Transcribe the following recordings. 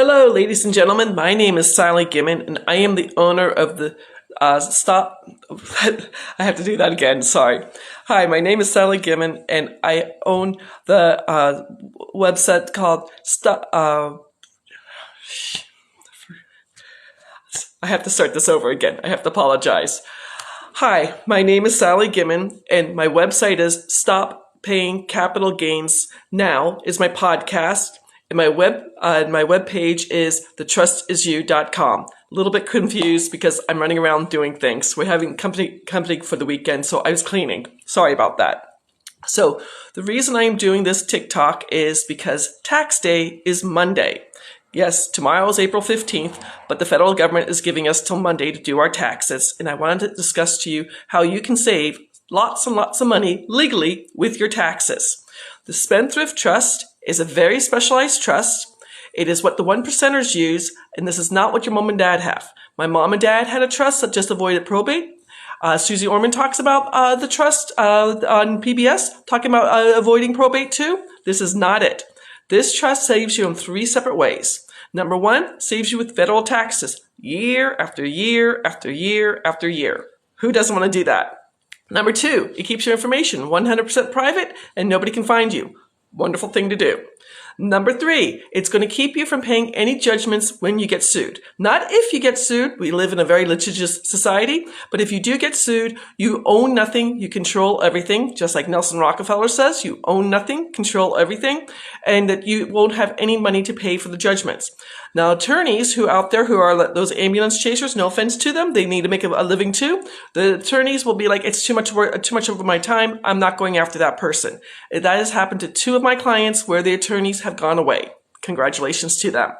Hello, ladies and gentlemen. My name is Sally Gimmon, and I am the owner of the Stop. I have to do that again. Sorry. Hi, my name is Sally Gimmon, and I own the website called Stop. I have to start this over again. I have to apologize. Hi, my name is Sally Gimmon, and my website is Stop Paying Capital Gains Now is my podcast. And my web page is thetrustisyou.com. A little bit confused because I'm running around doing things. We're having company for the weekend, so I was cleaning. Sorry about that. So the reason I am doing this TikTok is because tax day is Monday. Yes, tomorrow is April 15th, but the federal government is giving us till Monday to do our taxes. And I wanted to discuss to you how you can save lots and lots of money legally with your taxes. The Spendthrift Trust is a very specialized trust. It is what the 1%ers use, and this is not what your mom and dad have. My mom and dad had a trust that just avoided probate. Susie Orman talks about the trust on PBS, talking about avoiding probate too. This is not it. This trust saves you in 3 separate ways. Number 1, saves you with federal taxes year after year after year after year. Who doesn't want to do that? Number 2, it keeps your information 100% private and nobody can find you. Wonderful thing to do. Number 3, it's going to keep you from paying any judgments when you get sued. Not if you get sued. We live in a very litigious society. But if you do get sued, you own nothing. You control everything. Just like Nelson Rockefeller says, you own nothing, control everything, and that you won't have any money to pay for the judgments. Now, attorneys who out there who are those ambulance chasers, no offense to them, they need to make a living too. The attorneys will be like, it's too much work, too much of my time. I'm not going after that person. That has happened to 2 of my clients where the attorneys have gone away. Congratulations to them.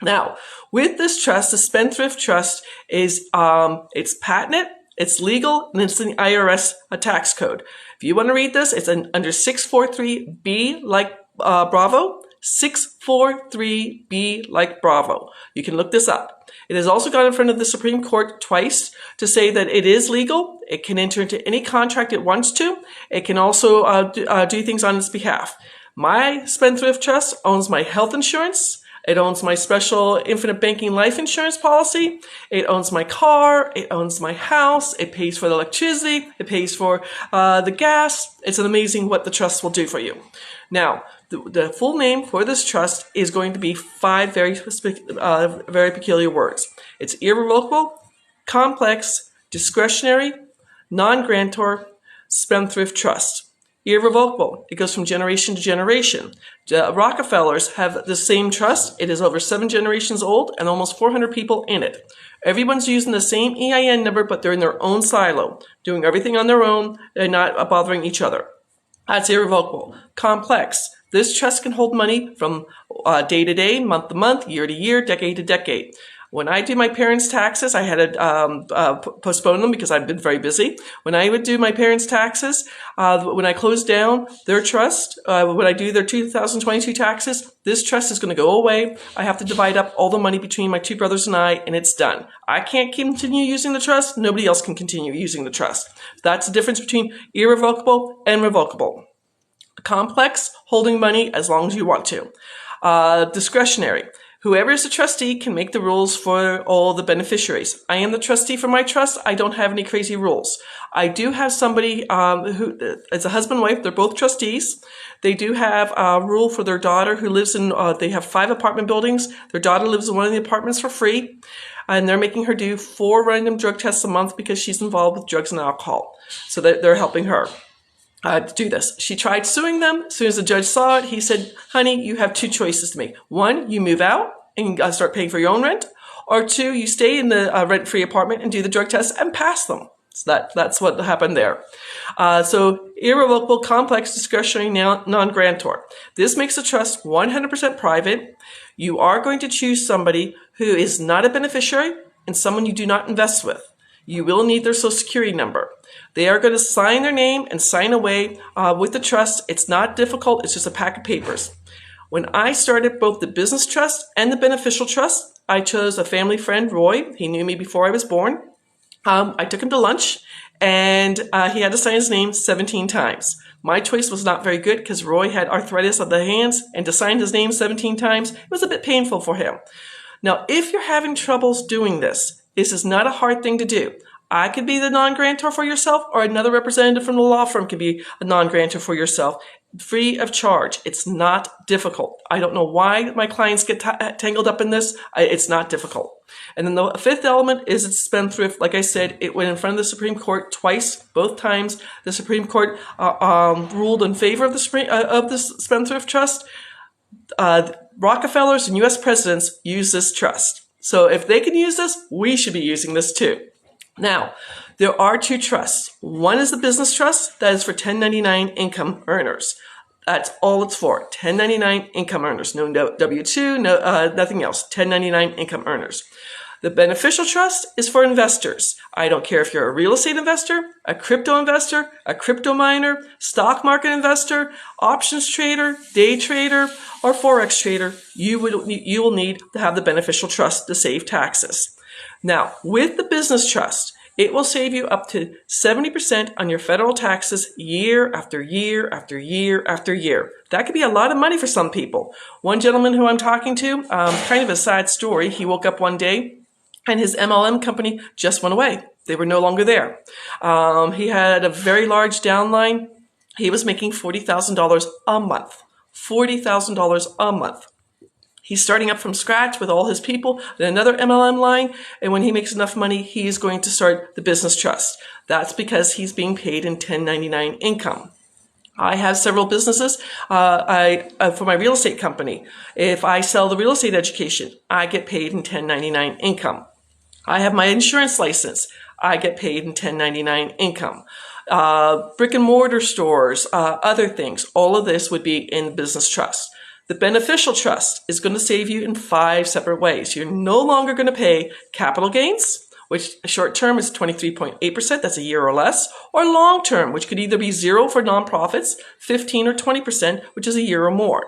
Now, with this trust, the Spendthrift Trust is it's patented, it's legal, and it's in the IRS Tax Code. If you want to read this, it's under 643B like Bravo. 643B like Bravo. You can look this up. It has also gone in front of the Supreme Court twice to say that it is legal. It can enter into any contract it wants to. It can also do things on its behalf. My Spendthrift Trust owns my health insurance. It owns my special infinite banking life insurance policy. It owns my car. It owns my house. It pays for the electricity. It pays for the gas. It's amazing what the trust will do for you. Now, the full name for this trust is going to be 5 very peculiar words. It's irrevocable, complex, discretionary, non-grantor, spendthrift trust. Irrevocable. It goes from generation to generation. The Rockefellers have the same trust. It is over 7 generations old and almost 400 people in it. Everyone's using the same EIN number, but they're in their own silo, doing everything on their own. They're not bothering each other. That's irrevocable. Complex. This trust can hold money from day to day, month to month, year to year, decade to decade. When I do my parents' taxes, I had to postpone them because I've been very busy. When I would do my parents' taxes, when I close down their trust, when I do their 2022 taxes, this trust is going to go away. I have to divide up all the money between my 2 brothers and I, and it's done. I can't continue using the trust. Nobody else can continue using the trust. That's the difference between irrevocable and revocable. Complex, holding money as long as you want to. Discretionary. Whoever is the trustee can make the rules for all the beneficiaries. I am the trustee for my trust. I don't have any crazy rules. I do have somebody who is a husband and wife. They're both trustees. They do have a rule for their daughter who lives in, they have 5 apartment buildings. Their daughter lives in one of the apartments for free. And they're making her do 4 random drug tests a month because she's involved with drugs and alcohol. So they're helping her to do this. She tried suing them. As soon as the judge saw it, he said, honey, you have 2 choices to make. 1, you move out and start paying for your own rent. Or 2, you stay in the rent-free apartment and do the drug tests and pass them. So that's what happened there. So irrevocable, complex, discretionary, non-grantor. This makes the trust 100% private. You are going to choose somebody who is not a beneficiary and someone you do not invest with. You will need their social security number. They are going to sign their name and sign away with the trust. It's not difficult. It's just a pack of papers. When I started both the business trust and the beneficial trust, I chose a family friend, Roy. He knew me before I was born. I took him to lunch, and he had to sign his name 17 times. My choice was not very good because Roy had arthritis of the hands, and to sign his name 17 times, it was a bit painful for him. Now, if you're having troubles doing this is not a hard thing to do. I could be the non-grantor for yourself, or another representative from the law firm could be a non-grantor for yourself, free of charge. It's not difficult. I don't know why my clients get tangled up in this. It's not difficult. And then the fifth element is it's spendthrift. Like I said, it went in front of the Supreme Court twice, both times. The Supreme Court ruled in favor of the Spendthrift Trust. Rockefellers and US Presidents use this trust. So if they can use this, we should be using this too. Now, there are two trusts. One is the business trust that is for 1099 income earners. That's all it's for. 1099 income earners. No W-2, nothing else. 1099 income earners. The beneficial trust is for investors. I don't care if you're a real estate investor, a crypto miner, stock market investor, options trader, day trader, or forex trader. You will need to have the beneficial trust to save taxes. Now, with the business trust, it will save you up to 70% on your federal taxes year after year after year after year. That could be a lot of money for some people. One gentleman who I'm talking to, kind of a sad story, he woke up one day and his MLM company just went away. They were no longer there. He had a very large downline. He was making $40,000 a month. $40,000 a month. He's starting up from scratch with all his people and another MLM line. And when he makes enough money, he's going to start the business trust. That's because he's being paid in 1099 income. I have several businesses for my real estate company. If I sell the real estate education, I get paid in 1099 income. I have my insurance license. I get paid in 1099 income. Brick and mortar stores, other things. All of this would be in business trust. The beneficial trust is going to save you in 5 separate ways. You're no longer going to pay capital gains, which short term is 23.8%, that's a year or less, or long term, which could either be 0 for nonprofits, 15 or 20%, which is a year or more.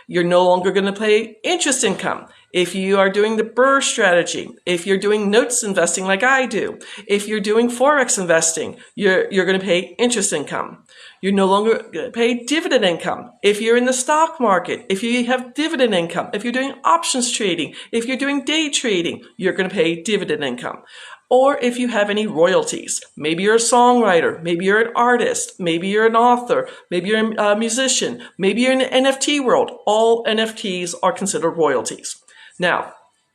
You're no longer going to pay interest income. If you are doing the BRRRR strategy, if you're doing notes investing like I do, if you're doing forex investing, you're going to pay interest income. You're no longer going to pay dividend income. If you're in the stock market, if you have dividend income, if you're doing options trading, if you're doing day trading, you're going to pay dividend income. Or if you have any royalties, maybe you're a songwriter, maybe you're an artist, maybe you're an author, maybe you're a musician, maybe you're in the NFT world. All NFTs are considered royalties. Now,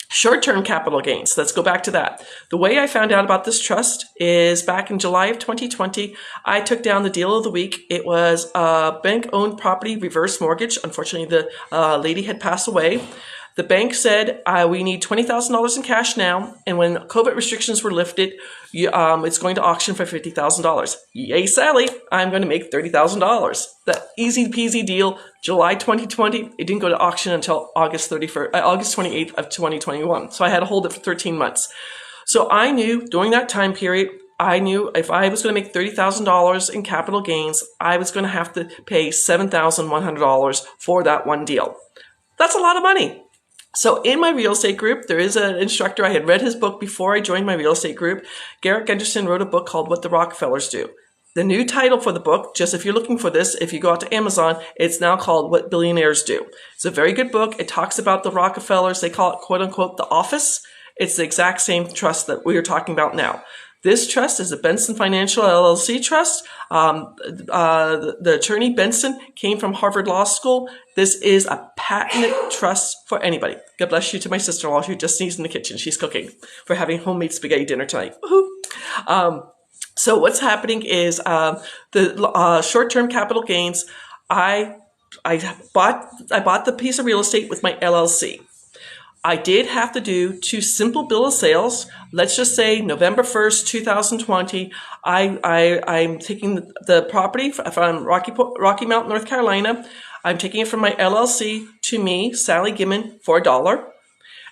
short-term capital gains. Let's go back to that. The way I found out about this trust is back in July of 2020, I took down the deal of the week. It was a bank-owned property reverse mortgage. Unfortunately, the lady had passed away. The bank said, we need $20,000 in cash now, and when COVID restrictions were lifted, it's going to auction for $50,000. Yay, Sally, I'm going to make $30,000. The easy peasy deal, July 2020, it didn't go to auction until August 28th of 2021. So I had to hold it for 13 months. So I knew during that time period, I knew if I was going to make $30,000 in capital gains, I was going to have to pay $7,100 for that one deal. That's a lot of money. So in my real estate group, there is an instructor. I had read his book before I joined my real estate group. Garrett Gunderson wrote a book called What the Rockefellers Do. The new title for the book, just if you're looking for this, if you go out to Amazon, it's now called What Billionaires Do. It's a very good book. It talks about the Rockefellers. They call it, quote unquote, the office. It's the exact same trust that we are talking about now. This trust is a Benson Financial LLC trust. The attorney Benson came from Harvard Law School. This is a patented trust for anybody. God bless you to my sister-in-law who just sneezed in the kitchen. She's cooking for having homemade spaghetti dinner tonight. Woohoo! So what's happening is the short-term capital gains. I bought the piece of real estate with my LLC. I did have to do 2 simple bill of sales. Let's just say November 1st, 2020, I'm taking the property from Rocky Mount, North Carolina. I'm taking it from my LLC to me, Sally Gimmon, for $1.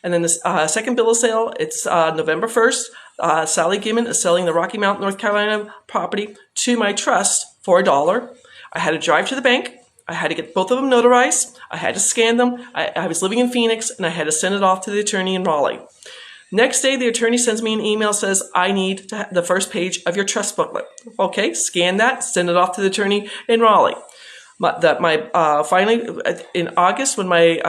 And then the second bill of sale, it's November 1st. Sally Gimmon is selling the Rocky Mount, North Carolina property to my trust for $1. I had to drive to the bank. I had to get both of them notarized. I had to scan them. I was living in Phoenix, and I had to send it off to the attorney in Raleigh. Next day, the attorney sends me an email, says, I need the first page of your trust booklet. Okay, scan that, send it off to the attorney in Raleigh. Finally, in August, when my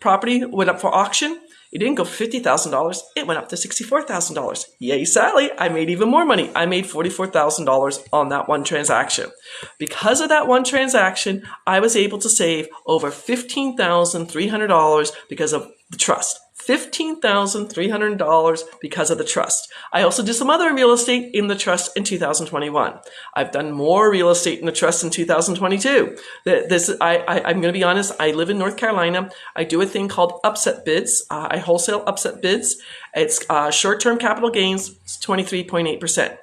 property went up for auction, it didn't go $50,000. It went up to $64,000. Yay, Sally. I made even more money. I made $44,000 on that one transaction. Because of that one transaction, I was able to save over $15,300 because of the trust. $15,300 because of the trust. I also did some other real estate in the trust in 2021. I've done more real estate in the trust in 2022. I'm going to be honest, I live in North Carolina. I do a thing called upset bids. I wholesale upset bids. It's short-term capital gains, 23.8%.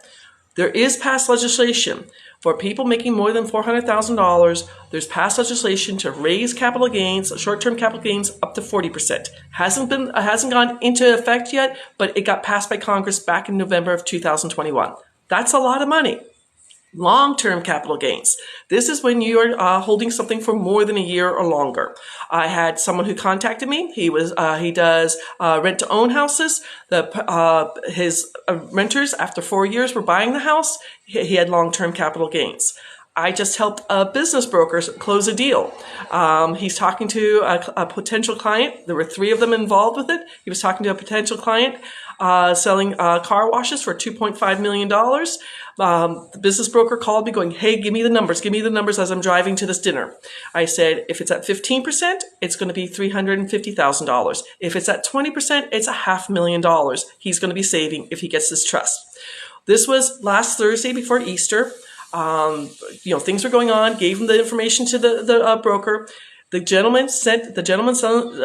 There is past legislation for people making more than $400,000. There's past legislation to raise capital gains, short-term capital gains, up to 40%. Hasn't gone into effect yet, but it got passed by Congress back in November of 2021. That's a lot of money. Long-term capital gains. This is when you are holding something for more than a year or longer. I had someone who contacted me. He does rent-to-own houses. His renters, after 4 years, were buying the house. He had long-term capital gains. I just helped a business broker close a deal. He's talking to a potential client. There were 3 of them involved with it. He was talking to a potential client selling car washes for $2.5 million. The business broker called me going, hey, give me the numbers as I'm driving to this dinner. I said, if it's at 15%, it's going to be $350,000. If it's at 20%, it's $500,000 he's going to be saving if he gets this trust. This was last Thursday before Easter. Things were going on, gave him the information to the broker. The gentleman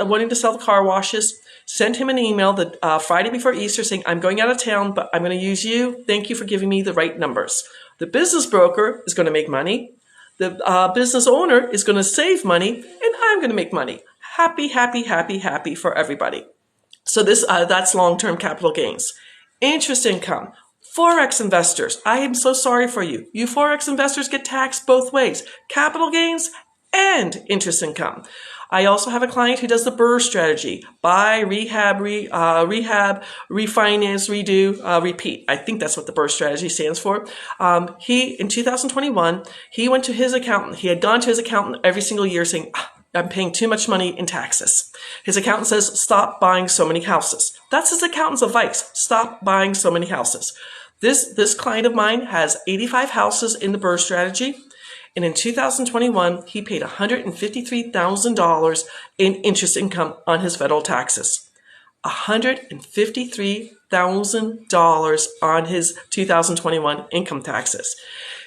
wanting to sell the car washes, sent him an email the Friday before Easter saying, I'm going out of town, but I'm going to use you. Thank you for giving me the right numbers. The business broker is going to make money. The business owner is going to save money, and I'm going to make money. Happy, happy, happy, happy for everybody. So that's long-term capital gains. Interest income. Forex investors, I am so sorry for you. You Forex investors get taxed both ways. Capital gains and interest income. I also have a client who does the BRRRR strategy. Buy, rehab, refinance, redo, repeat. I think that's what the BRRRR strategy stands for. In 2021, he went to his accountant. He had gone to his accountant every single year saying, I'm paying too much money in taxes. His accountant says, stop buying so many houses. That's his accountant's advice. Stop buying so many houses. This client of mine has 85 houses in the BRRRR strategy. And in 2021, he paid $153,000 in interest income on his federal taxes. $153,000 on his 2021 income taxes.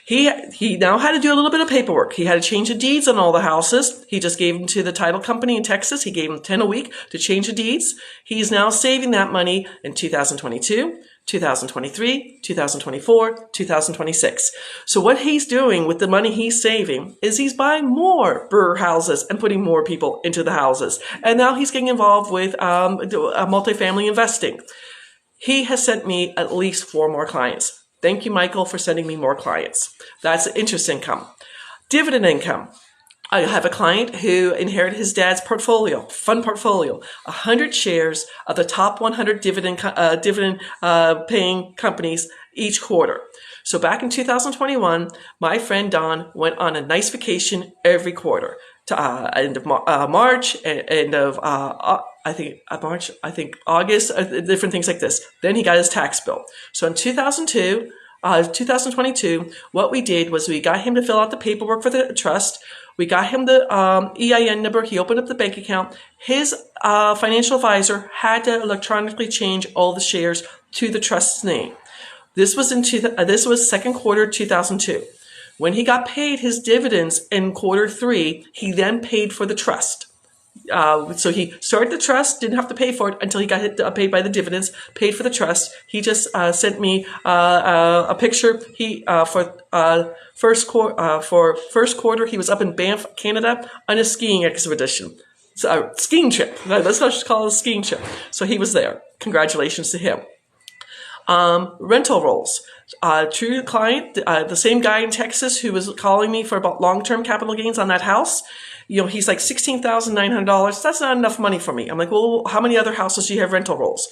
He now had to do a little bit of paperwork. He had to change the deeds on all the houses. He just gave them to the title company in Texas. He gave them 10 a week to change the deeds. He's now saving that money in 2022, 2023, 2024, 2026. So what he's doing with the money he's saving is he's buying more BRRRR houses and putting more people into the houses. And now he's getting involved with multifamily investing. He has sent me at least 4 more clients. Thank you, Michael, for sending me more clients. That's interest income. Dividend income. I have a client who inherited his dad's portfolio, fund portfolio, 100 shares of the top 100 dividend paying companies each quarter. So back in 2021, my friend Don went on a nice vacation every quarter to end of March, end of August, different things like this. Then he got his tax bill. So in 2022, what we did was we got him to fill out the paperwork for the trust. We got him the EIN number. He opened up the bank account. His financial advisor had to electronically change all the shares to the trust's name. This was second quarter 2002. When he got paid his dividends in quarter 3, he then paid for the trust. So he started the trust, didn't have to pay for it until he got paid by the dividends, paid for the trust. He just sent me a picture. For first quarter, he was up in Banff, Canada on a skiing expedition. Skiing trip. Let's just call it a skiing trip. So he was there. Congratulations to him. Rental rolls. True client, the same guy in Texas who was calling me for about long-term capital gains on that house. He's like $16,900. That's not enough money for me. I'm like, well, how many other houses do you have rental rolls?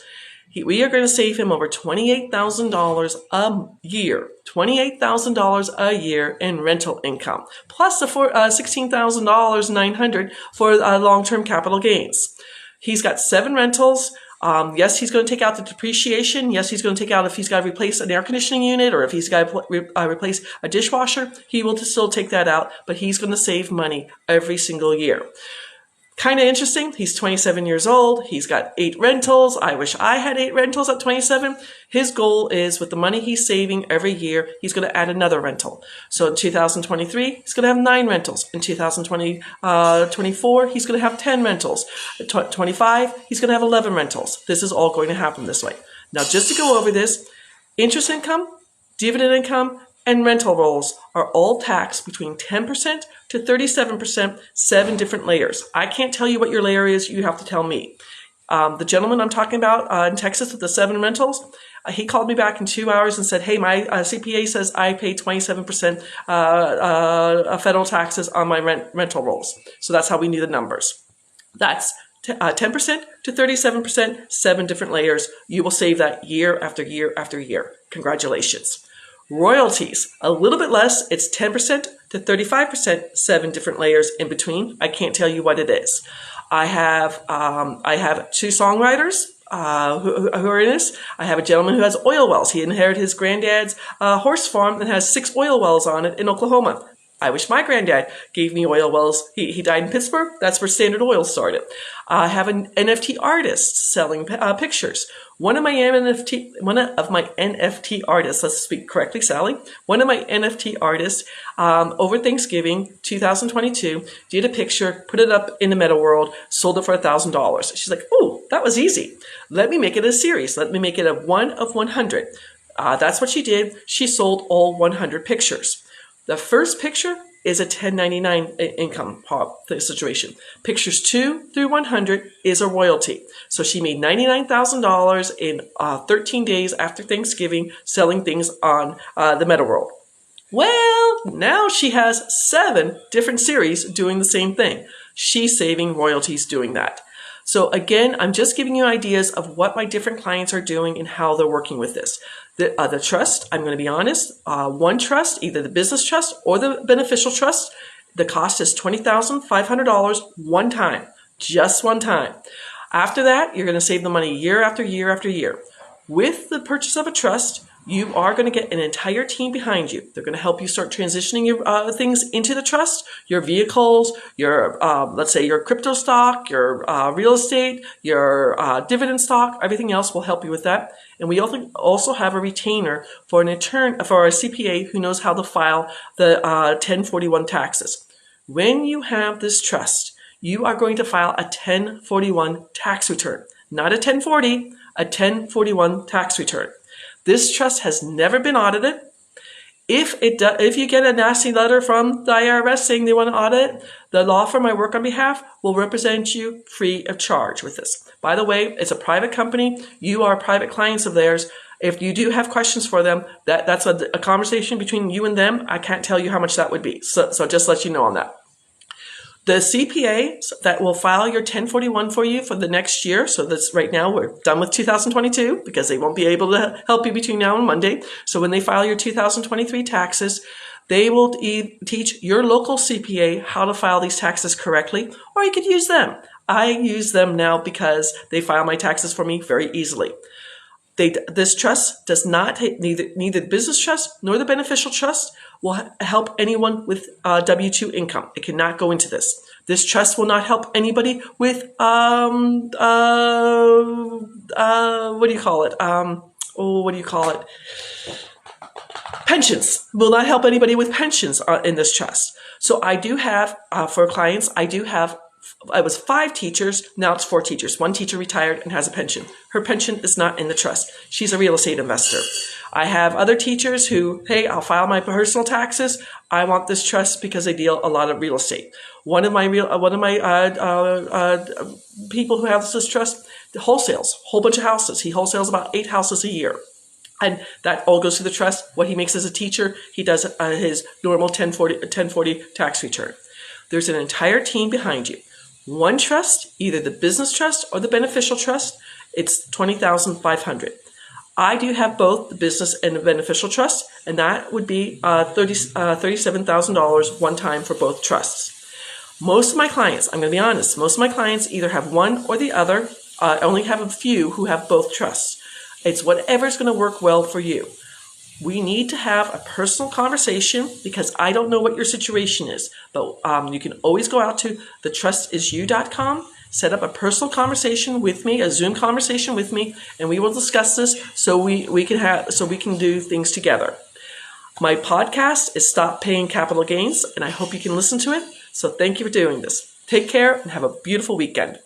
We are going to save him over $28,000 a year. $28,000 a year in rental income, plus the $16,900 for long-term capital gains. He's got 7 rentals. Yes, he's going to take out the depreciation. Yes, he's going to take out if he's got to replace an air conditioning unit or if he's got to replace a dishwasher. He will still take that out, but he's going to save money every single year. Kind of interesting. He's 27 years old. He's got 8 rentals. I wish I had 8 rentals at 27. His goal is with the money he's saving every year, he's going to add another rental. So in 2023, he's going to have 9 rentals. In 2024, he's going to have 10 rentals. 25, he's going to have 11 rentals. This is all going to happen this way. Now, just to go over this, interest income, dividend income, and rental rolls are all taxed between 10% to 37%, 7 different layers. I can't tell you what your layer is. You have to tell me. The gentleman I'm talking about in Texas with the 7 rentals, he called me back in 2 hours and said, hey, my CPA says I pay 27% federal taxes on my rental rolls. So that's how we knew the numbers. That's 10% to 37%, 7 different layers. You will save that year after year after year. Congratulations. Royalties, a little bit less. It's 10% to 35%, 7 different layers in between. I can't tell you what it is. I have 2 songwriters who are in this. I have a gentleman who has oil wells. He inherited his granddad's horse farm and has 6 oil wells on it in Oklahoma. I wish my granddad gave me oil wells. He died in Pittsburgh. That's where Standard Oil started. I have an NFT artist selling pictures. One of my NFT artists, let's speak correctly, Sally. One of my NFT artists, over Thanksgiving 2022, did a picture, put it up in the meta world, sold it for $1,000. She's like, "Oh, that was easy. Let me make it a series. Let me make it a 1 of 100." That's what she did. She sold all 100 pictures. The first picture is a 1099 income situation. Pictures 2 through 100 is a royalty. So she made $99,000 in 13 days after Thanksgiving selling things on the meta world. Well, now she has 7 different series doing the same thing. She's saving royalties doing that. So again, I'm just giving you ideas of what my different clients are doing and how they're working with this. The trust, I'm going to be honest, one trust, either the business trust or the beneficial trust, the cost is $20,500 one time, just one time. After that, you're going to save the money year after year after year. With the purchase of a trust, you are going to get an entire team behind you. They're going to help you start transitioning your things into the trust, your vehicles, your, let's say your crypto stock, your real estate, your dividend stock, everything else will help you with that. And we also have a retainer for a CPA who knows how to file the 1041 taxes. When you have this trust, you are going to file a 1041 tax return, not a 1040, a 1041 tax return. This trust has never been audited. If you get a nasty letter from the IRS saying they want to audit it, the law firm I work on behalf will represent you free of charge with this. By the way, it's a private company. You are private clients of theirs. If you do have questions for them, that's a conversation between you and them. I can't tell you how much that would be. So just let you know on that. The CPA that will file your 1041 for you for the next year, so that's right now we're done with 2022 because they won't be able to help you between now and Monday. So when they file your 2023 taxes, they will teach your local CPA how to file these taxes correctly, or you could use them. I use them now because they file my taxes for me very easily. This trust does not, neither the business trust nor the beneficial trust will help anyone with W-2 income. It cannot go into this. This trust will not help anybody with, pensions. Will not help anybody with pensions in this trust. So I do have, for clients, I was 5 teachers, now it's 4 teachers. 1 teacher retired and has a pension. Her pension is not in the trust. She's a real estate investor. I have other teachers who, hey, I'll file my personal taxes. I want this trust because they deal a lot of real estate. One of my people who has this trust wholesales, whole bunch of houses. He wholesales about 8 houses a year. And that all goes to the trust. What he makes as a teacher, he does his normal 1040 tax return. There's an entire team behind you. One trust, either the business trust or the beneficial trust, it's $20,500. I do have both the business and the beneficial trust, and that would be $37,000 one time for both trusts. Most of my clients, I'm going to be honest, most of my clients either have one or the other. I only have a few who have both trusts. It's whatever's going to work well for you. We need to have a personal conversation because I don't know what your situation is, but you can always go out to thetrustisyou.com, set up a personal conversation with me, a Zoom conversation with me, and we will discuss this so we can do things together. My podcast is Stop Paying Capital Gains, and I hope you can listen to it. So thank you for doing this. Take care and have a beautiful weekend.